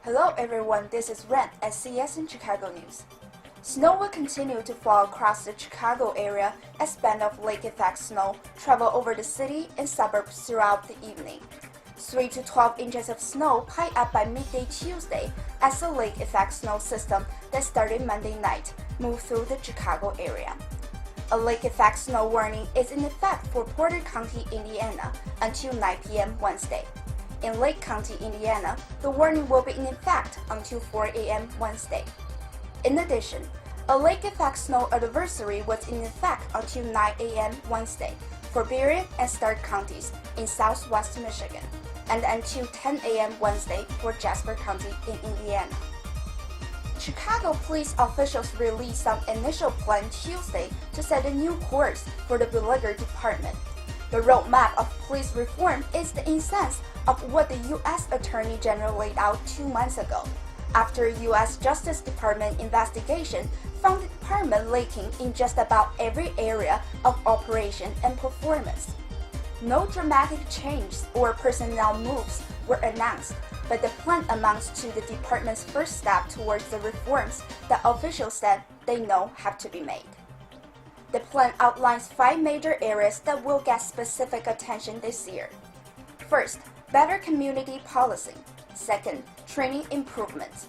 Hello everyone, this is Ren at CSN Chicago News. Snow will continue to fall across the Chicago area as bands of lake-effect snow travel over the city and suburbs throughout the evening. 3 to 12 inches of snow pile up by midday Tuesday as the lake-effect snow system that started Monday night moved through the Chicago area. A lake-effect snow warning is in effect for Porter County, Indiana until 9 p.m. Wednesday. In Lake County, Indiana, the warning will be in effect until 4 a.m. Wednesday. In addition, a lake-effect snow advisory was in effect until 9 a.m. Wednesday for Berrien and Stark counties in southwest Michigan, and until 10 a.m. Wednesday for Jasper County in Indiana. Chicago police officials released some initial plan Tuesday to set a new course for the beleaguered department. The roadmap of police reform is the essence of what the U.S. Attorney General laid out 2 months ago, after a U.S. Justice Department investigation found the department lacking in just about every area of operation and performance. No dramatic changes or personnel moves were announced, but the plan amounts to the department's first step towards the reforms that officials said they know have to be made. The plan outlines 5 major areas that will get specific attention this year. First, better community policing. Second, training improvements.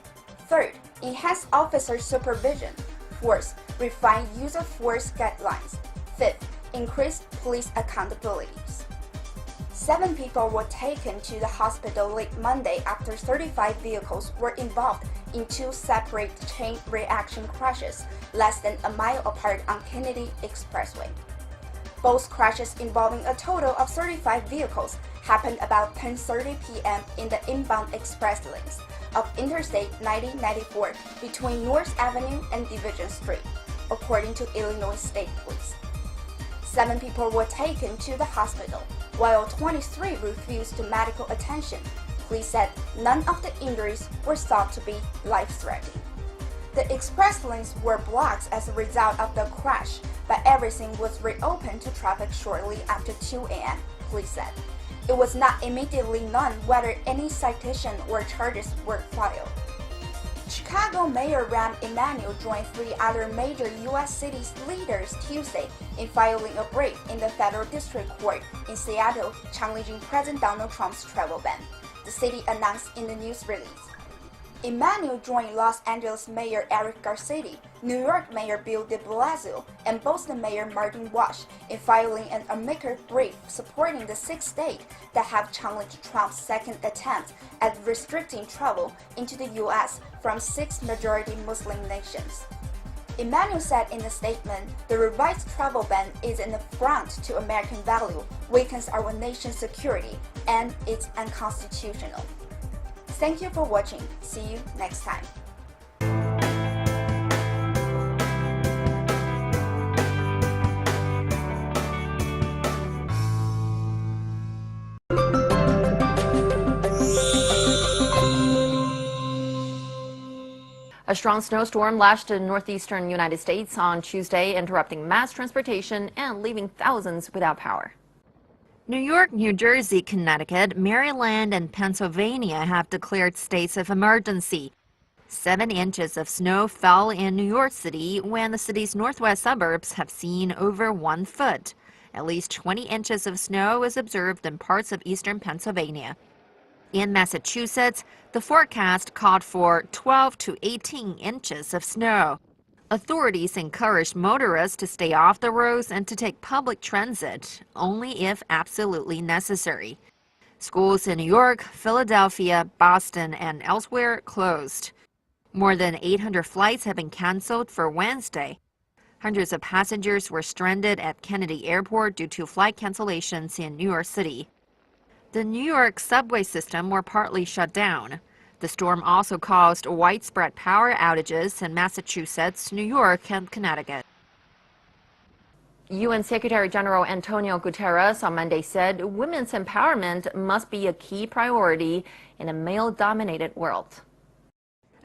Third, enhanced officer supervision. Fourth, refine use of force guidelines. Fifth, increase police accountabilities. 7 people were taken to the hospital late Monday after 35 vehicles were involved in 2 separate chain reaction crashes less than a mile apart on Kennedy Expressway. Both crashes involving a total of 35 vehicles happened about 10:30 p.m. in the inbound express lanes of Interstate 9094 between North Avenue and Division Street, according to Illinois State Police. 7 people were taken to the hospital, while 23 refused medical attention. Police said none of the injuries were thought to be life-threatening. The express lanes were blocked as a result of the crash, but everything was reopened to traffic shortly after 2 a.m., police said. It was not immediately known whether any citation or charges were filed. Chicago Mayor Rahm Emanuel joined 3 other major U.S. cities leaders Tuesday in filing a brief in the federal district court in Seattle challenging President Donald Trump's travel ban, the city announced in the news release. Emanuel joined Los Angeles Mayor Eric Garcetti, New York Mayor Bill de Blasio, and Boston Mayor Martin Walsh in filing an amicus brief supporting the 6 states that have challenged Trump's second attempt at restricting travel into the U.S. from 6 majority Muslim nations. Emanuel said in a statement, the revised travel ban is an affront to American value, weakens our nation's security, and it's unconstitutional. Thank you for watching. See you next time. A strong snowstorm lashed the northeastern United States on Tuesday, interrupting mass transportation and leaving thousands without power. New York, New Jersey, Connecticut, Maryland, and Pennsylvania have declared states of emergency. 7 inches of snow fell in New York City when the city's northwest suburbs have seen over 1 foot. At least 20 inches of snow is observed in parts of eastern Pennsylvania. In Massachusetts, the forecast called for 12 to 18 inches of snow. Authorities encouraged motorists to stay off the roads and to take public transit only if absolutely necessary. Schools in New York, Philadelphia, Boston, and elsewhere closed. More than 800 flights have been canceled for Wednesday. Hundreds of passengers were stranded at Kennedy Airport due to flight cancellations in New York City. The New York subway system were partly shut down. The storm also caused widespread power outages in Massachusetts, New York, and Connecticut. UN Secretary General Antonio Guterres on Monday said women's empowerment must be a key priority in a male-dominated world.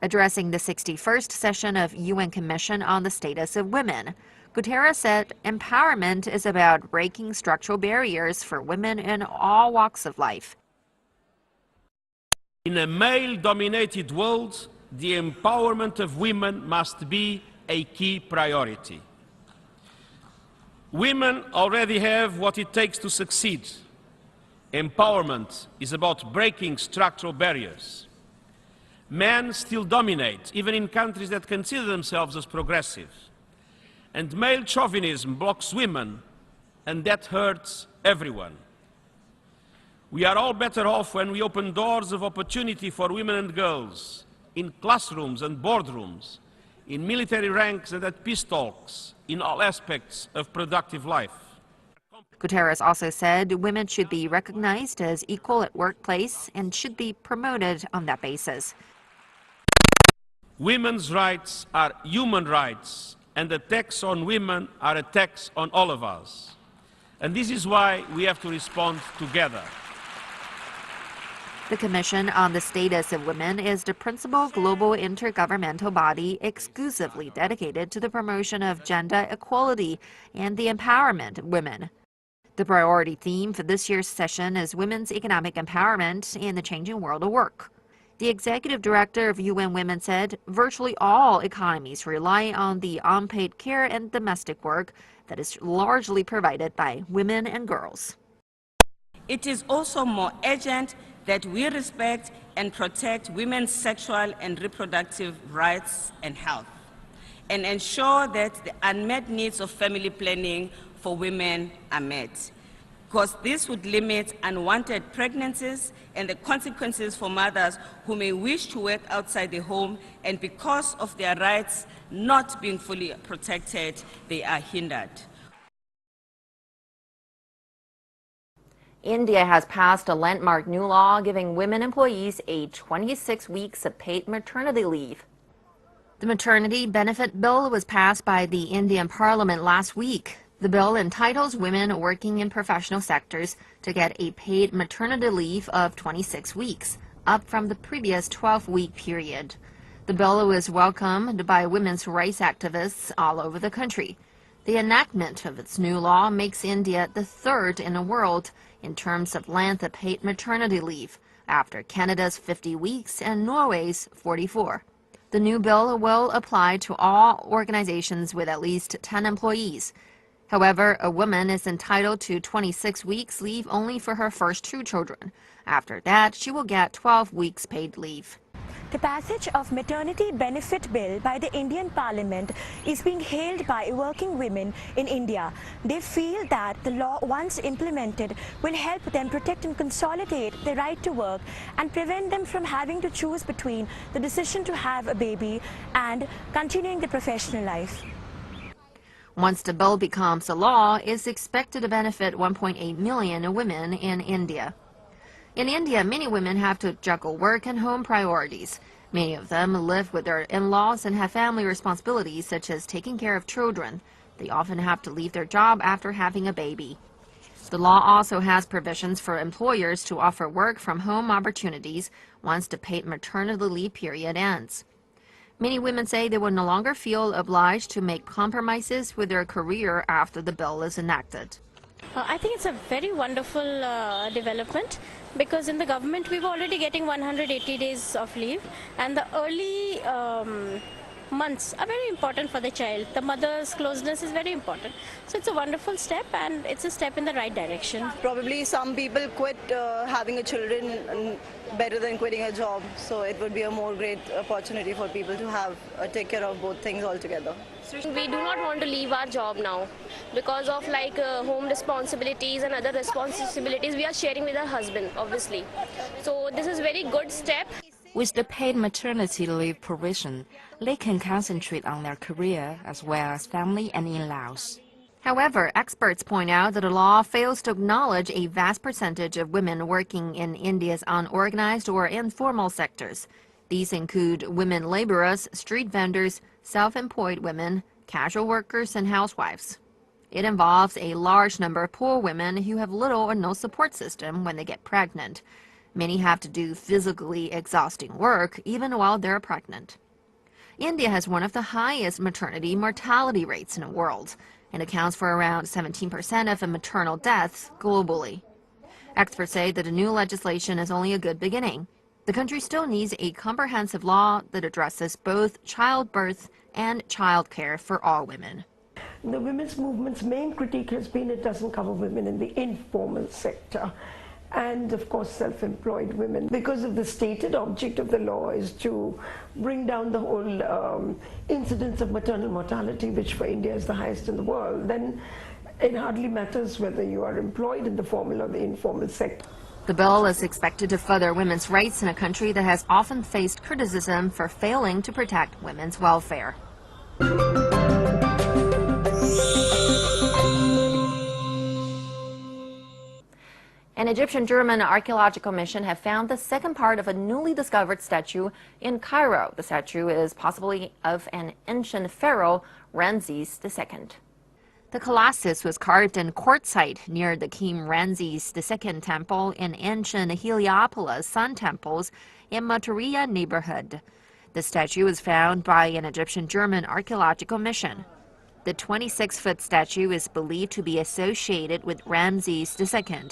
Addressing the 61st session of UN Commission on the Status of Women, Guterres said empowerment is about breaking structural barriers for women in all walks of life. In a male-dominated world, the empowerment of women must be a key priority. Women already have what it takes to succeed. Empowerment is about breaking structural barriers. Men still dominate, even in countries that consider themselves as progressive. And male chauvinism blocks women, and that hurts everyone. We are all better off when we open doors of opportunity for women and girls, in classrooms and boardrooms, in military ranks and at peace talks, in all aspects of productive life. Guterres also said women should be recognized as equal at workplace and should be promoted on that basis. Women's rights are human rights, and attacks on women are attacks on all of us. And this is why we have to respond together. The Commission on the Status of Women is the principal global intergovernmental body exclusively dedicated to the promotion of gender equality and the empowerment of women. The priority theme for this year's session is women's economic empowerment in the changing world of work. The executive director of UN Women said virtually all economies rely on the unpaid care and domestic work that is largely provided by women and girls. It is also more urgent that we respect and protect women's sexual and reproductive rights and health, and ensure that the unmet needs of family planning for women are met, because this would limit unwanted pregnancies and the consequences for mothers who may wish to work outside the home, and because of their rights not being fully protected, they are hindered. India has passed a landmark new law giving women employees 26 weeks of paid maternity leave. The maternity benefit bill was passed by the Indian Parliament last week. The bill entitles women working in professional sectors to get a paid maternity leave of 26 weeks, up from the previous 12-week period. The bill was welcomed by women's rights activists all over the country. The enactment of its new law makes India the third in the world in terms of length of paid maternity leave, after Canada's 50 weeks and Norway's 44. The new bill will apply to all organizations with at least 10 employees. However, a woman is entitled to 26 weeks leave only for her first 2 children. After that, she will get 12 weeks paid leave. The passage of maternity benefit bill by the Indian Parliament is being hailed by working women in India. They feel that the law, once implemented, will help them protect and consolidate their right to work and prevent them from having to choose between the decision to have a baby and continuing their professional life. Once the bill becomes a law, it's expected to benefit 1.8 million women in India. In India, many women have to juggle work and home priorities. Many of them live with their in-laws and have family responsibilities such as taking care of children. They often have to leave their job after having a baby. The law also has provisions for employers to offer work from home opportunities once the paid maternity leave period ends. Many women say they will no longer feel obliged to make compromises with their career after the bill is enacted. I think it's a very wonderful development, because in the government we were already getting 180 days of leave, and the early months are very important for the child. The mother's closeness is very important. So it's a wonderful step, and it's a step in the right direction. Probably some people quit having a children better than quitting a job. So it would be a more great opportunity for people to have take care of both things altogether. We do not want to leave our job now because of home responsibilities and other responsibilities we are sharing with our husband, obviously. So this is a very good step. With the paid maternity leave provision, they can concentrate on their career as well as family and in-laws. However, experts point out that the law fails to acknowledge a vast percentage of women working in India's unorganized or informal sectors. These include women laborers, street vendors, self-employed women, casual workers, and housewives. It involves a large number of poor women who have little or no support system when they get pregnant. Many have to do physically exhausting work even while they're pregnant. India has one of the highest maternity mortality rates in the world and accounts for around 17% of maternal deaths globally. Experts say that the new legislation is only a good beginning. The country still needs a comprehensive law that addresses both childbirth and childcare for all women. The women's movement's main critique has been it doesn't cover women in the informal sector and, of course, self-employed women. Because of the stated object of the law is to bring down the whole incidence of maternal mortality, which for India is the highest in the world, then it hardly matters whether you are employed in the formal or the informal sector. The bill is expected to further women's rights in a country that has often faced criticism for failing to protect women's welfare. An Egyptian-German archaeological mission have found the second part of a newly discovered statue in Cairo. The statue is possibly of an ancient pharaoh, Ramses II. The colossus was carved in quartzite near the King Ramses II temple in ancient Heliopolis Sun Temples in Mataria neighborhood. The statue was found by an Egyptian-German archaeological mission. The 26-foot statue is believed to be associated with Ramses II,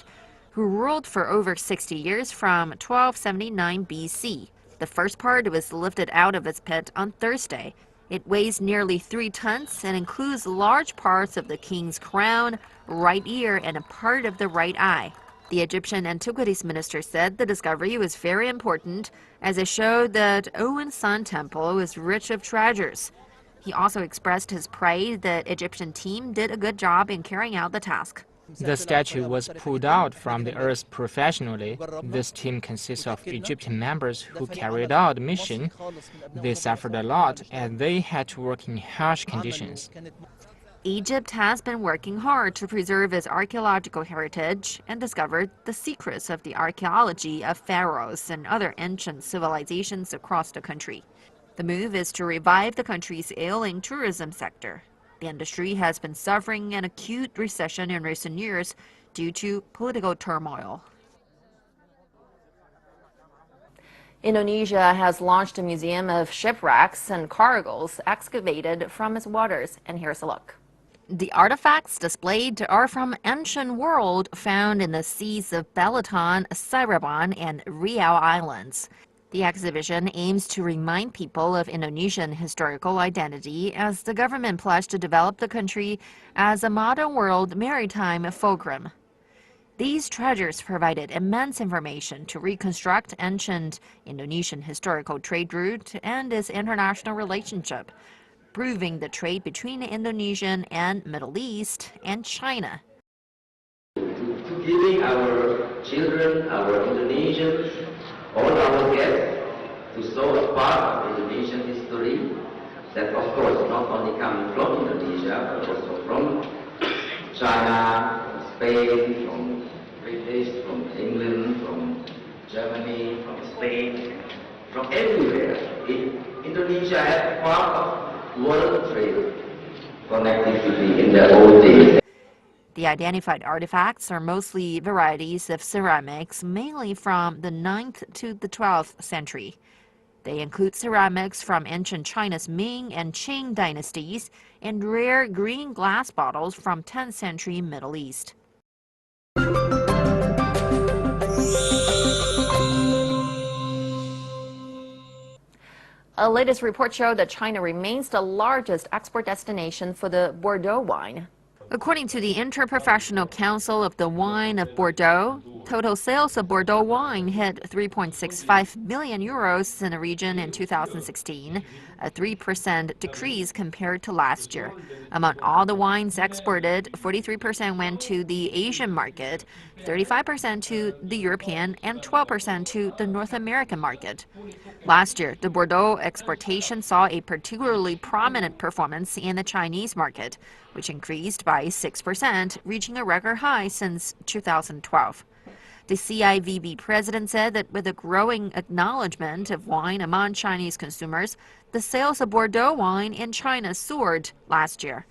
who ruled for over 60 years from 1279 BC. The first part was lifted out of its pit on Thursday. It weighs nearly 3 tons and includes large parts of the king's crown, right ear, and a part of the right eye. The Egyptian Antiquities Minister said the discovery was very important as it showed that Owen Sun Temple was rich of treasures. He also expressed his pride that Egyptian team did a good job in carrying out the task. The statue was pulled out from the earth professionally. This team consists of Egyptian members who carried out the mission. They suffered a lot and they had to work in harsh conditions. Egypt has been working hard to preserve its archaeological heritage and discovered the secrets of the archaeology of pharaohs and other ancient civilizations across the country. The move is to revive the country's ailing tourism sector. The industry has been suffering an acute recession in recent years due to political turmoil. Indonesia has launched a museum of shipwrecks and cargoes excavated from its waters, and here's a look. The artifacts displayed are from ancient world found in the seas of Belitung, Cirebon, and Riau Islands. The exhibition aims to remind people of Indonesian historical identity as the government pledged to develop the country as a modern world maritime fulcrum. These treasures provided immense information to reconstruct ancient Indonesian historical trade route and its international relationship, proving the trade between Indonesian and Middle East and China. To giving our children, our Indonesians, all our guests to show a part of Indonesian history that, of course, not only coming from Indonesia, but also from China, from Spain, from British, from England, from Germany, from Spain, from everywhere. Indonesia had part of world trade connectivity in the old days. The identified artifacts are mostly varieties of ceramics, mainly from the 9th to the 12th century. They include ceramics from ancient China's Ming and Qing dynasties and rare green glass bottles from 10th century Middle East. A latest report showed that China remains the largest export destination for the Bordeaux wine. According to the Interprofessional Council of the Wine of Bordeaux, total sales of Bordeaux wine hit 3.65 billion euros in the region in 2016, a 3% decrease compared to last year. Among all the wines exported, 43% went to the Asian market, 35% to the European, and 12% to the North American market. Last year, the Bordeaux exportation saw a particularly prominent performance in the Chinese market, which increased by 6%, reaching a record high since 2012. The CIVB president said that with a growing acknowledgement of wine among Chinese consumers, the sales of Bordeaux wine in China soared last year.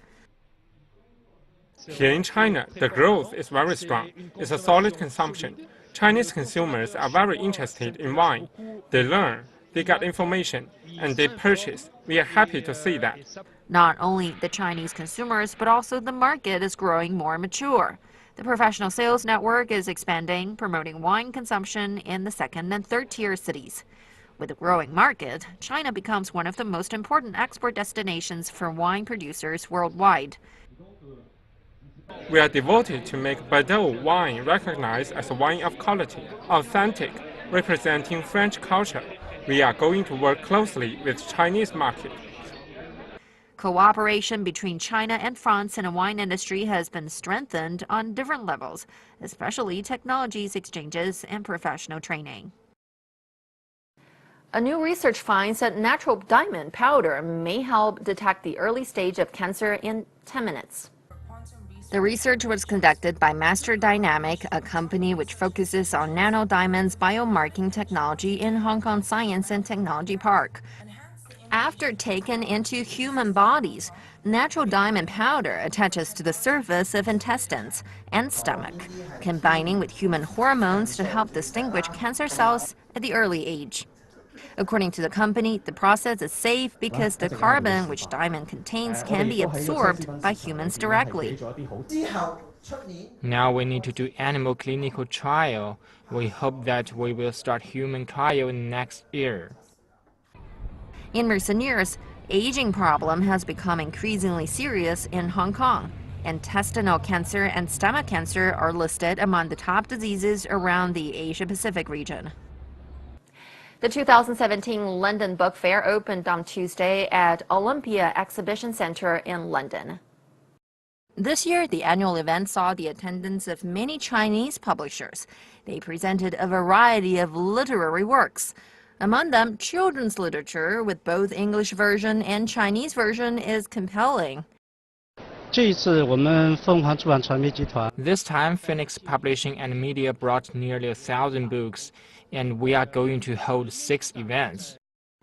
Here in China, the growth is very strong. It's a solid consumption. Chinese consumers are very interested in wine. They learn, they get information, and they purchase. We are happy to see that. Not only the Chinese consumers, but also the market is growing more mature. The professional sales network is expanding, promoting wine consumption in the second and third-tier cities. With a growing market, China becomes one of the most important export destinations for wine producers worldwide. We are devoted to make Bordeaux wine recognized as a wine of quality, authentic, representing French culture. We are going to work closely with Chinese market. Cooperation between China and France in the wine industry has been strengthened on different levels, especially technologies exchanges and professional training. A new research finds that natural diamond powder may help detect the early stage of cancer in 10 minutes. The research was conducted by Master Dynamic, a company which focuses on nanodiamonds biomarking technology in Hong Kong Science and Technology Park. After taken into human bodies, natural diamond powder attaches to the surface of intestines and stomach, combining with human hormones to help distinguish cancer cells at the early age. According to the company, the process is safe because the carbon which diamond contains can be absorbed by humans directly. Now we need to do animal clinical trial. We hope that we will start human trial next year. In recent years, aging problem has become increasingly serious in Hong Kong. Intestinal cancer and stomach cancer are listed among the top diseases around the Asia-Pacific region. The 2017 London Book Fair opened on Tuesday at Olympia Exhibition Centre in London. This year, the annual event saw the attendance of many Chinese publishers. They presented a variety of literary works. Among them, children's literature with both English version and Chinese version is compelling. This time, Phoenix Publishing and Media brought nearly 1,000 books, and we are going to hold 6 events.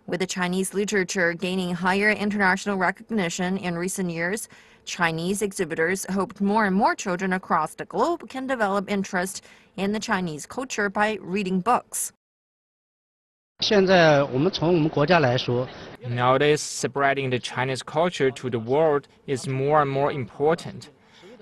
With the Chinese literature gaining higher international recognition in recent years, Chinese exhibitors hoped more and more children across the globe can develop interest in the Chinese culture by reading books. Nowadays, spreading the Chinese culture to the world is more and more important.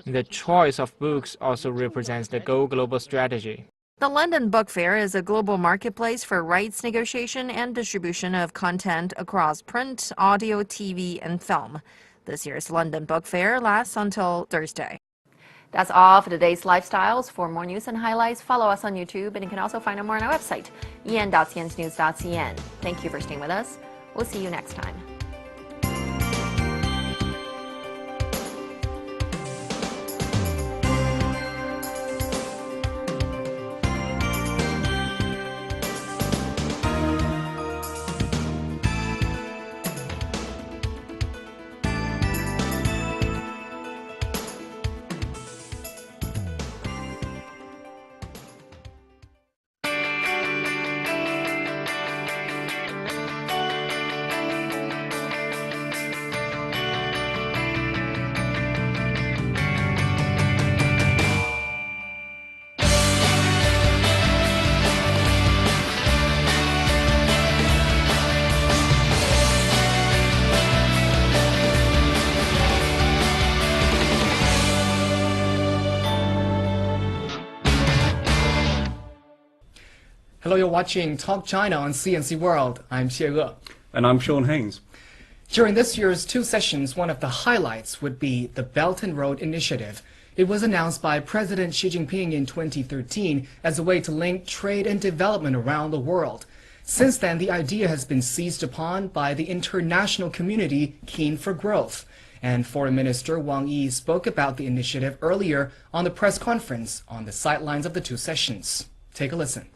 The choice of books also represents the Go Global strategy. The London Book Fair is a global marketplace for rights negotiation and distribution of content across print, audio, TV, and film. This year's London Book Fair lasts until Thursday. That's all for today's Lifestyles. For more news and highlights, follow us on YouTube, and you can also find out more on our website, en.cnsnews.cn. Thank you for staying with us. We'll see you next time. Hello, you're watching Talk China on CNC World. I'm Xie Ge. And I'm Sean Haynes. During this year's 2 sessions, one of the highlights would be the Belt and Road Initiative. It was announced by President Xi Jinping in 2013 as a way to link trade and development around the world. Since then, the idea has been seized upon by the international community keen for growth. And Foreign Minister Wang Yi spoke about the initiative earlier on the press conference on the sidelines of the 2 sessions. Take a listen.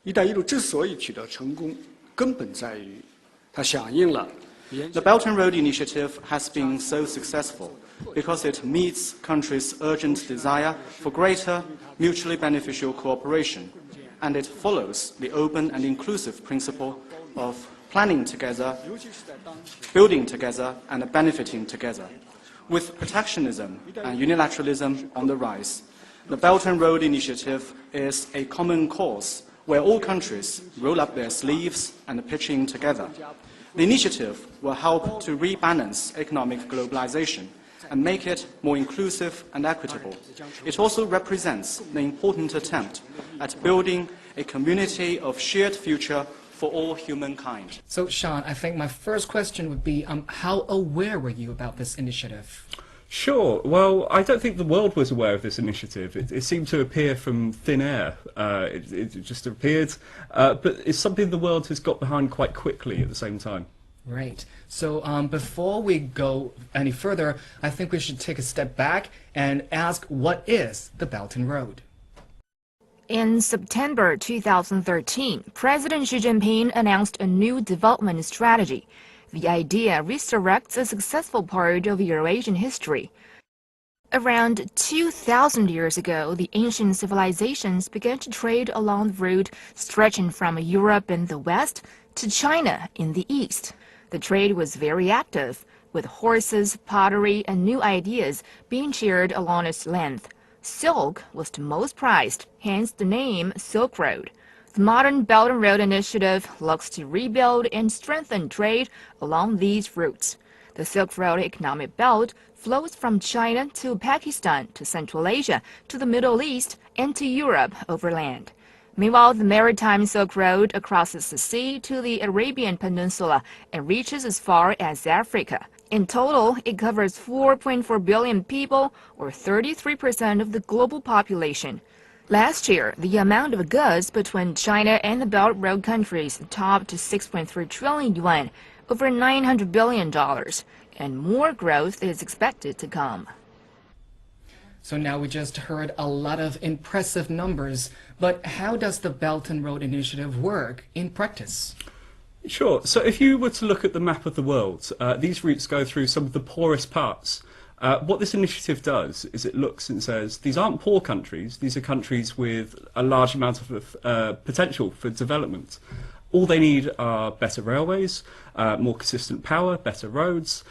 一带一路之所以取得成功，根本在于它响应了 The Belt and Road Initiative has been so successful because it meets countries' urgent desire for greater mutually beneficial cooperation, and it follows the open and inclusive principle of planning together, building together, and benefiting together. With protectionism and unilateralism on the rise, the Belt and Road Initiative is a common cause where all countries roll up their sleeves and pitch in together. The initiative will help to rebalance economic globalization and make it more inclusive and equitable. It also represents an important attempt at building a community of shared future for all humankind. So, Sean, I think my first question would be, how aware were you about this initiative? Sure. Well, I don't think the world was aware of this initiative. It seemed to appear from thin air. It just appeared, but it's something the world has got behind quite quickly at the same time. Right. So before we go any further, I think we should take a step back and ask, what is the Belt and Road? In September 2013, President Xi Jinping announced a new development strategy. The idea resurrects a successful part of Eurasian history. Around 2,000 years ago, the ancient civilizations began to trade along the route stretching from Europe in the west to China in the east. The trade was very active, with horses, pottery, and new ideas being shared along its length. Silk was the most prized, hence the name Silk Road. The modern Belt and Road Initiative looks to rebuild and strengthen trade along these routes. The Silk Road economic belt flows from China to Pakistan to Central Asia to the Middle East and to Europe overland. Meanwhile, the maritime Silk Road crosses the sea to the Arabian Peninsula and reaches as far as Africa. In total, it covers 4.4 billion people, or 33% of the global population. Last year, the amount of goods between China and the Belt and Road countries topped 6.3 trillion yuan, over $900 billion, and more growth is expected to come. So now we just heard a lot of impressive numbers, but how does the Belt and Road Initiative work in practice? Sure. So if you were to look at the map of the world, these routes go through some of the poorest parts. What this initiative does is it looks and says, these aren't poor countries, these are countries with a large amount of potential for development. All they need are better railways, more consistent power, better roads,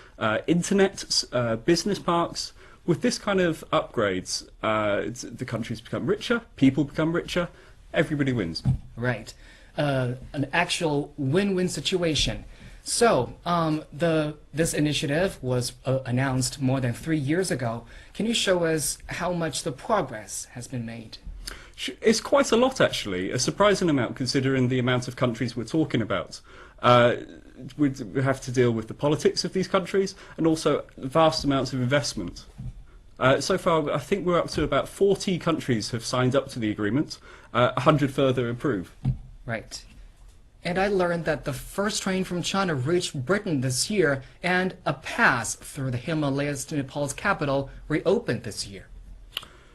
internet, business parks. With this kind of upgrades, the countries become richer, people become richer, everybody wins. Right. An actual win-win situation. So, this initiative was announced more than 3 years ago. Can you show us how much the progress has been made? It's quite a lot, actually, a surprising amount considering the amount of countries we're talking about. We have to deal with the politics of these countries and also vast amounts of investment. So far, I think we're up to about 40 countries have signed up to the agreement, 100 further approve. Right. And I learned that the first train from China reached Britain this year, and a pass through the Himalayas to Nepal's capital reopened this year.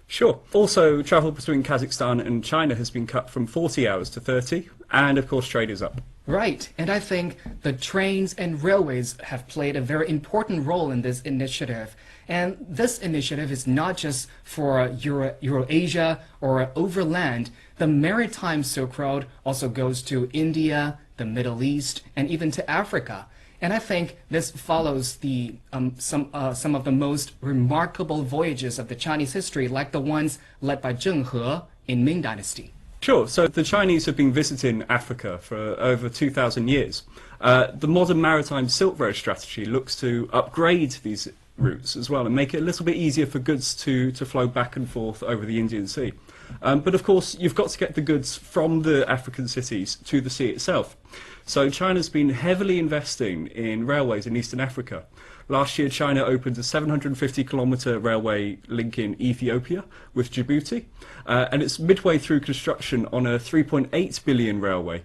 Sure. Also, travel between Kazakhstan and China has been cut from 40 hours to 30, and of course trade is up. Right, and I think the trains and railways have played a very important role in this initiative. And this initiative is not just for Eurasia or overland. The maritime Silk Road also goes to India, the Middle East, and even to Africa. And I think this follows the some of the most remarkable voyages of the Chinese history, like the ones led by Zheng He in Ming Dynasty. Sure. So the Chinese have been visiting Africa for over 2,000 years. The modern maritime Silk Road strategy looks to upgrade these routes as well and make it a little bit easier for goods to flow back and forth over the Indian Sea. But of course, you've got to get the goods from the African cities to the sea itself. So China's been heavily investing in railways in Eastern Africa. Last year, China opened a 750-kilometre railway linking Ethiopia with Djibouti, and it's midway through construction on a 3.8 billion railway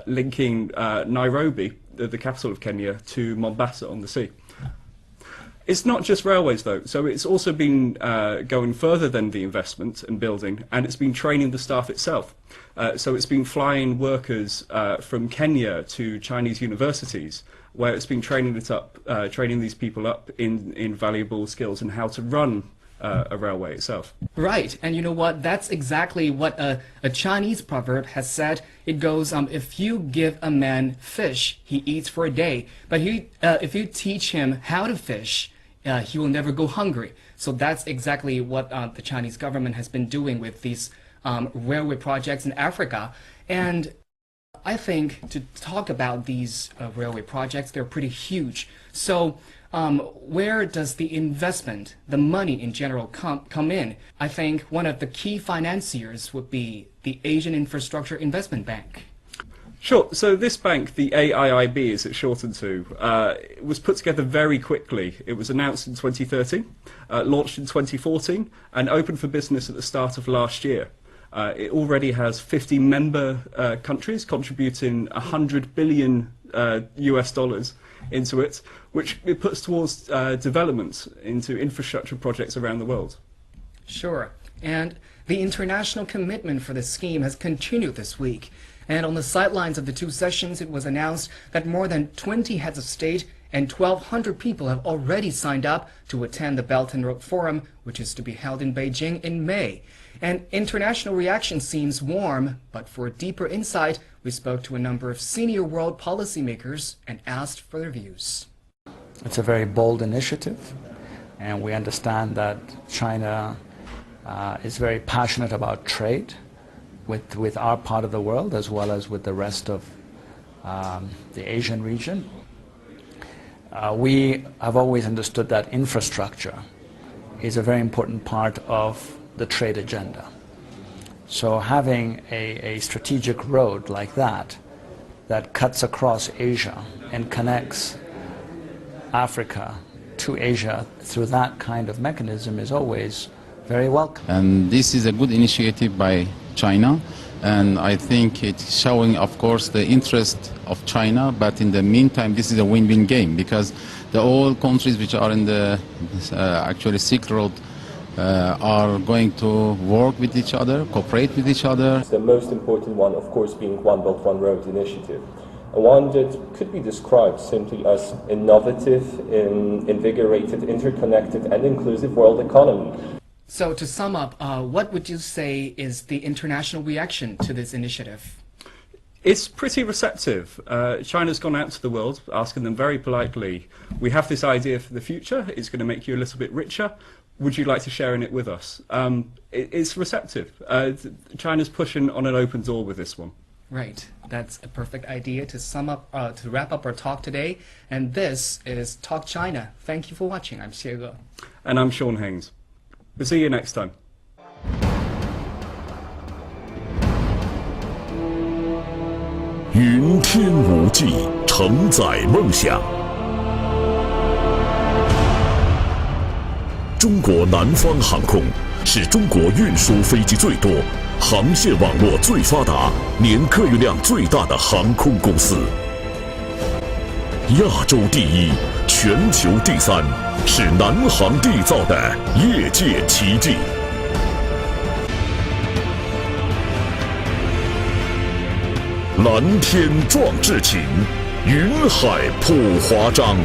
linking Nairobi, the capital of Kenya, to Mombasa on the sea. It's not just railways, though, so it's also been going further than the investment and building, and it's been training the staff itself. So it's been flying workers from Kenya to Chinese universities, where it's been training these people up in valuable skills and how to run a railway itself. Right, and you know what? That's exactly what a Chinese proverb has said. It goes, if you give a man fish, he eats for a day. But if you teach him how to fish, he will never go hungry. So that's exactly what the Chinese government has been doing with these railway projects in Africa. And I think to talk about these railway projects, they're pretty huge. So where does the investment, the money in general, come in? I think one of the key financiers would be the Asian Infrastructure Investment Bank. Sure. So this bank, the AIIB as it's shortened to, was put together very quickly. It was announced in 2013, launched in 2014, and opened for business at the start of last year. It already has 50 member countries contributing $100 billion US dollars into it, which it puts towards development into infrastructure projects around the world. Sure. And the international commitment for the scheme has continued this week. And on the sidelines of the two sessions, it was announced that more than 20 heads of state and 1,200 people have already signed up to attend the Belt and Road Forum, which is to be held in Beijing in May. And international reaction seems warm, but for deeper insight, we spoke to a number of senior world policymakers and asked for their views. It's a very bold initiative, and we understand that China is very passionate about trade with our part of the world as well as with the rest of the Asian region. We have always understood that infrastructure is a very important part of the trade agenda. So having a strategic road like that cuts across Asia and connects Africa to Asia through that kind of mechanism is always very welcome. And this is a good initiative by China, and I think it's showing, of course, the interest of China, but in the meantime this is a win-win game, because all countries which are in the actually Silk Road are going to work with each other, cooperate with each other. The most important one, of course, being One Belt One Road initiative, one that could be described simply as innovative, invigorated, interconnected and inclusive world economy. So to sum up, what would you say is the international reaction to this initiative? It's pretty receptive. China's gone out to the world asking them very politely, we have this idea for the future, it's going to make you a little bit richer, would you like to share in it with us? It's receptive. China's pushing on an open door with this one. Right. That's a perfect idea to sum up, to wrap up our talk today. And this is Talk China. Thank you for watching. I'm Xie Ge. And I'm Sean Haynes. We'll see you next time. 云天无际，承载梦想。中国南方航空是中国运输飞机最多、航线网络最发达、年客运量最大的航空公司。亚洲第一，全球第三，是南航缔造的业界奇迹。蓝天壮志情，云海谱华章。